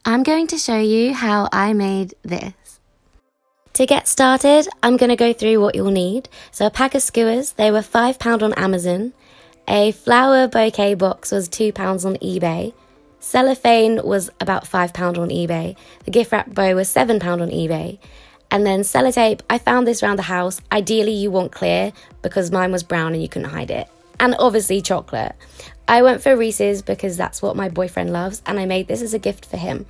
I'm going to show you how I made this. To get started, I'm going to go through what you'll need. So a pack of skewers, they were £5 on Amazon. A flower bouquet box was £2 on eBay. Cellophane was about £5 on eBay. The gift wrap bow was £7 on eBay. And then sellotape, I found this around the house. Ideally you want clear because mine was brown and you couldn't hide it. And obviously chocolate. I went for Reese's because that's what my boyfriend loves and I made this as a gift for him.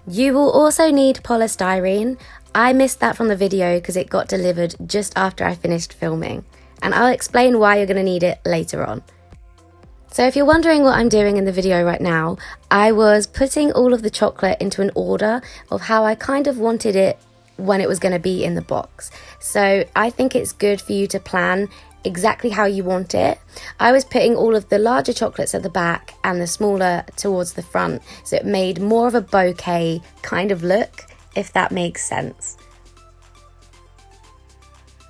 You will also need polystyrene. I missed that from the video because it got delivered just after I finished filming. And I'll explain why you're going to need it later on. So if you're wondering what I'm doing in the video right now, I was putting all of the chocolate into an order of how I kind of wanted it when it was going to be in the box. So I think it's good for you to plan exactly how you want it. I was putting all of the larger chocolates at the back and the smaller towards the front, so it made more of a bouquet kind of look, if that makes sense.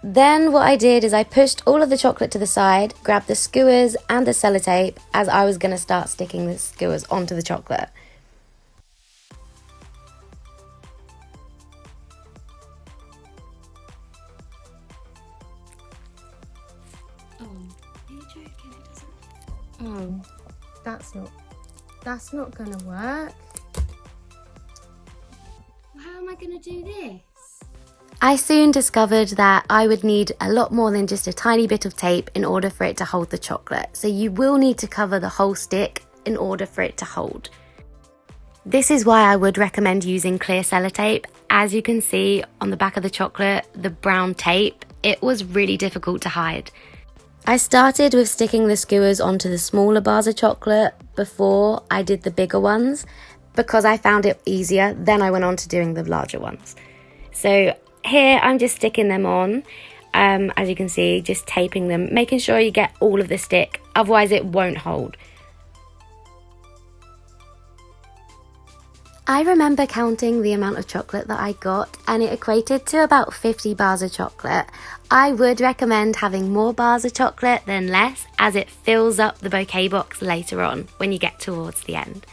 Then what I did is I pushed all of the chocolate to the side, grabbed the skewers and the sellotape as I was going to start sticking the skewers onto the chocolate. Oh, are you joking? It doesn't. Oh, that's not gonna work. How am I gonna do this? I soon discovered that I would need a lot more than just a tiny bit of tape in order for it to hold the chocolate. So you will need to cover the whole stick in order for it to hold. This is why I would recommend using clear sellotape. As you can see on the back of the chocolate, the brown tape, it was really difficult to hide. I started with sticking the skewers onto the smaller bars of chocolate before I did the bigger ones because I found it easier. Then I went on to doing the larger ones. So here I'm just sticking them on, as you can see, just taping them, making sure you get all of the stick, otherwise it won't hold. I remember counting the amount of chocolate that I got and it equated to about 50 bars of chocolate. I would recommend having more bars of chocolate than less as it fills up the bouquet box later on when you get towards the end.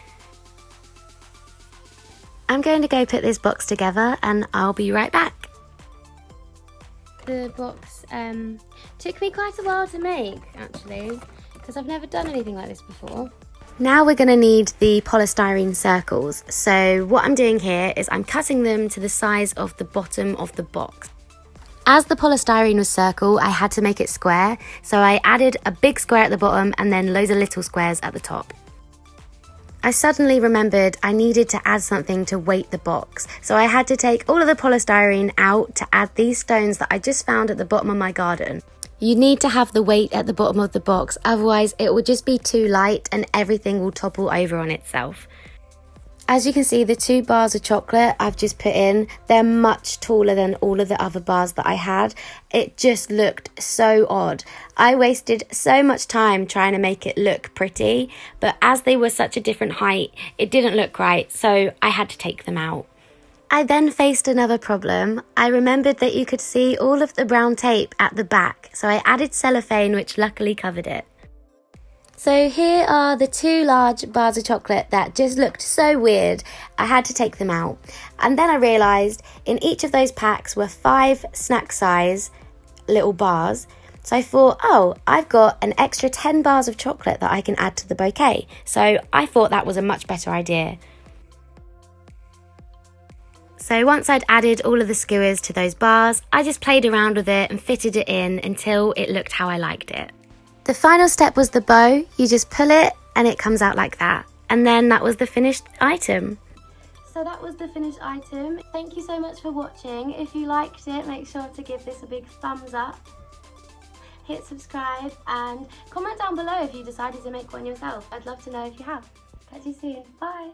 I'm going to go put this box together and I'll be right back. The box took me quite a while to make actually because I've never done anything like this before. Now we're going to need the polystyrene circles. So what I'm doing here is I'm cutting them to the size of the bottom of the box. As the polystyrene was circle, I had to make it square. So I added a big square at the bottom and then loads of little squares at the top. I suddenly remembered I needed to add something to weight the box. So I had to take all of the polystyrene out to add these stones that I just found at the bottom of my garden. You need to have the weight at the bottom of the box, otherwise it will just be too light and everything will topple over on itself. As you can see, the 2 bars of chocolate I've just put in, they're much taller than all of the other bars that I had. It just looked so odd. I wasted so much time trying to make it look pretty, but as they were such a different height, it didn't look right, so I had to take them out. I then faced another problem. I remembered that you could see all of the brown tape at the back, so I added cellophane which luckily covered it. So here are the 2 large bars of chocolate that just looked so weird, I had to take them out. And then I realised in each of those packs were 5 snack size little bars. So I thought, oh, I've got an extra 10 bars of chocolate that I can add to the bouquet. So I thought that was a much better idea. So once I'd added all of the skewers to those bars, I just played around with it and fitted it in until it looked how I liked it. The final step was the bow. You just pull it and it comes out like that. And then that was the finished item. So that was the finished item. Thank you so much for watching. If you liked it, make sure to give this a big thumbs up. Hit subscribe and comment down below if you decided to make one yourself. I'd love to know if you have. Catch you soon. Bye.